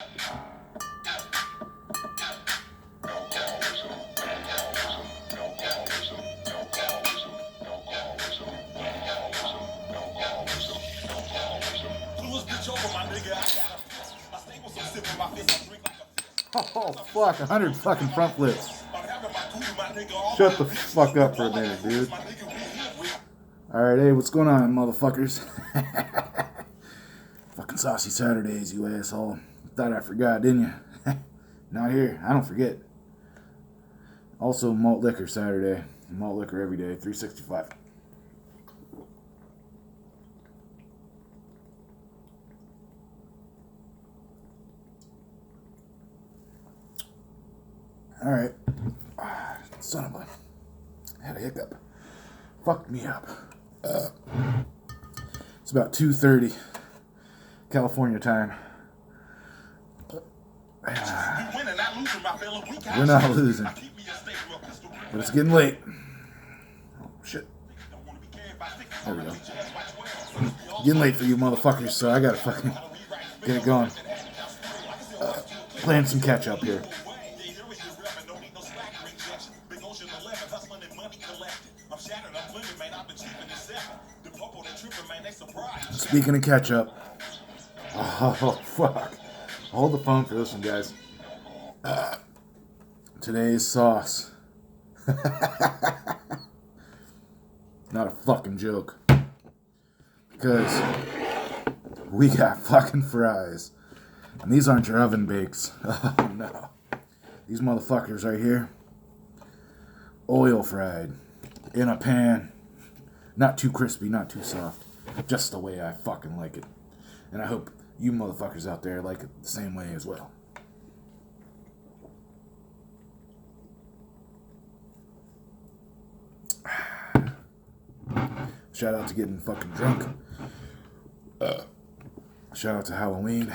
Oh, fuck, 100 fucking front flips. Shut the fuck up for a minute, dude. Alright, hey, what's going on, motherfuckers? Fucking Saucy Saturdays, you asshole. Thought I forgot, didn't you? Not here. I don't forget. Also, malt liquor Saturday. Malt liquor every day, 365. Alright. Son of a... had a hiccup. Fucked me up. It's about 2:30 California time. We're not losing. But it's getting late. Oh, shit. There we go. Getting late for you motherfuckers, so I gotta fucking get it going. Playing some catch up here. Speaking of catch up. Oh, fuck. Hold the phone for this one, guys. Today's sauce. Not a fucking joke. Because we got fucking fries. And these aren't your oven bakes. Oh, no. These motherfuckers right here. Oil fried. In a pan. Not too crispy, not too soft. Just the way I fucking like it. And I hope you motherfuckers out there like it the same way as well. Shout out to getting fucking drunk. Shout out to Halloween.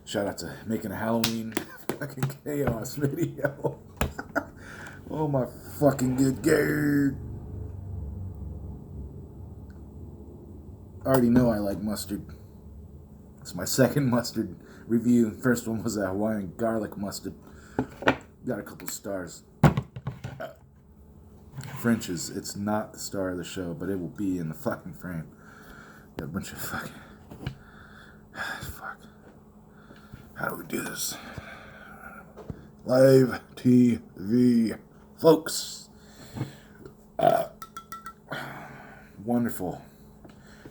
Shout out to making a Halloween fucking chaos video. Oh my fucking good God. I already know I like mustard. It's my second mustard review. First one was a Hawaiian garlic mustard. Got a couple stars. French's. It's not the star of the show, but it will be in the fucking frame. Got a bunch of fucking... Fuck. How do we do this? Live TV. Folks. Wonderful.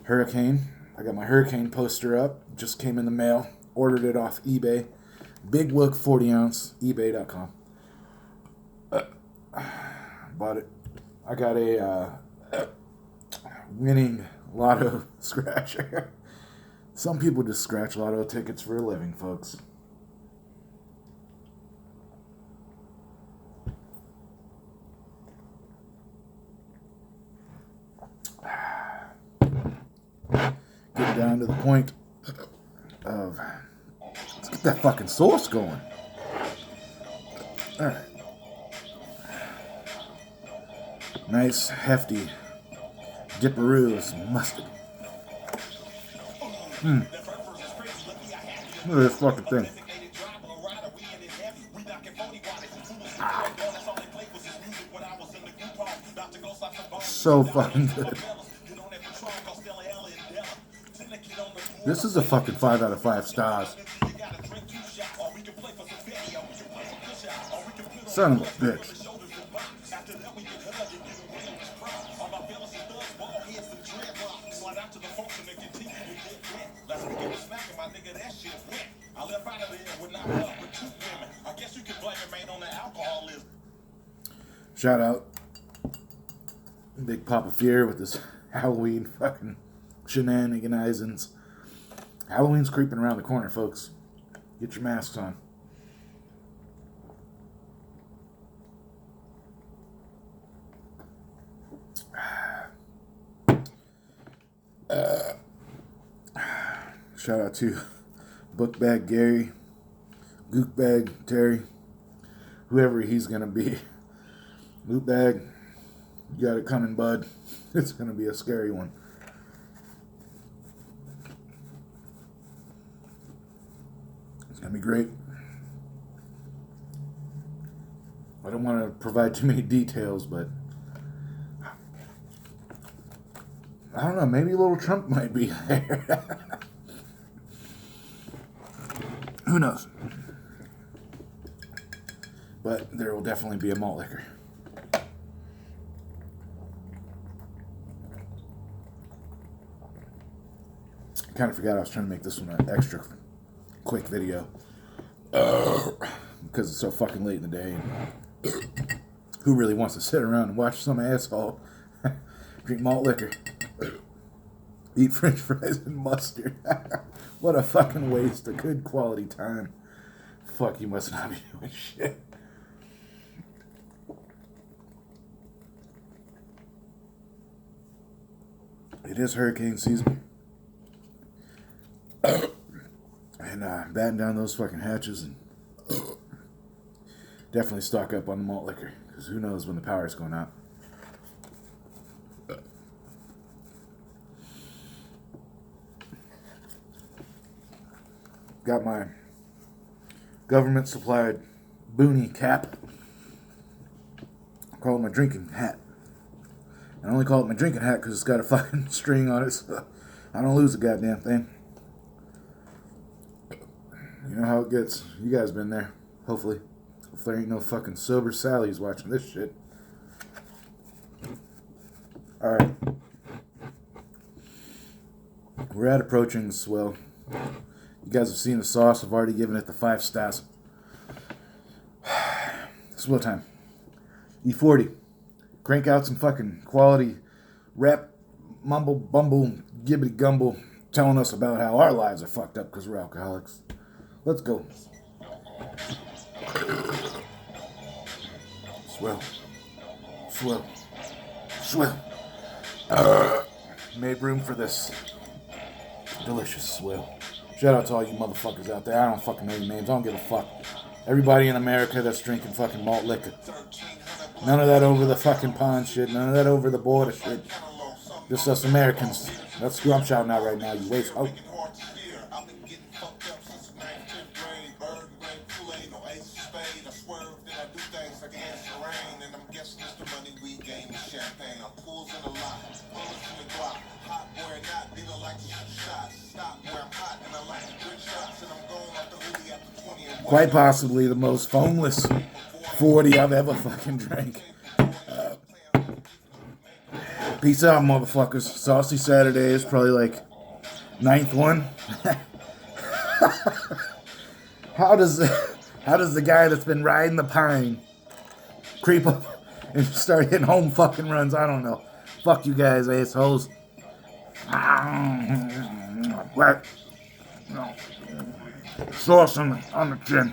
Hurricane. I got my Hurricane poster up. Just came in the mail. Ordered it off eBay. Big Wook 40 ounce. eBay.com. Bought it. I got a winning lotto scratcher. Some people just scratch lotto tickets for a living, folks. Get down to the point of let's get that fucking sauce going. Alright. Nice, hefty dipperoos mustard. Look at this fucking thing. So fucking good. This is a fucking 5 out of 5 stars. Son of a bitch. Shout out Big Papa Fear with this Halloween fucking shenanigans. Halloween's creeping around the corner, folks. Get your masks on. Shout out to Bookbag Gary, Gookbag Terry, whoever he's gonna be. Lootbag, you got it coming, bud. It's gonna be a scary one. That'd be great. I don't want to provide too many details, but I don't know, maybe little Trump might be there. Who knows? But there will definitely be a malt liquor. Kind of forgot I was trying to make this one an extra quick video. Because it's so fucking late in the day. And who really wants to sit around and watch some asshole drink malt liquor? Eat french fries and mustard. What a fucking waste of good quality time. Fuck, you must not be doing shit. It is hurricane season. And batten down those fucking hatches and definitely stock up on the malt liquor, because who knows when the power's going out. Got my government supplied boonie cap. I call it my drinking hat. I only call it my drinking hat because it's got a fucking string on it, so I don't lose a goddamn thing. You know how it gets. You guys been there, hopefully. If there ain't no fucking sober Sally's watching this shit. Alright. We're at approaching the swell. You guys have seen the sauce. I've already given it the 5 stars. Swell time. E40. Crank out some fucking quality rap, mumble, bumble, gibbity gumble, telling us about how our lives are fucked up because we're alcoholics. Let's go. Swell. Swell. Swell. Made room for this delicious swill. Shout out to all you motherfuckers out there. I don't fucking know your names. I don't give a fuck. Everybody in America that's drinking fucking malt liquor. None of that over the fucking pond shit. None of that over the border shit. Just us Americans. That's who I'm shouting out right now. You waste hope. Quite possibly the most foamless 40 I've ever fucking drank. Peace out, motherfuckers. Saucy Saturday is probably like 9th one. How does the guy that's been riding the pine creep up and start hitting home fucking runs? I don't know. Fuck you guys, assholes. What? Sauce on the chin.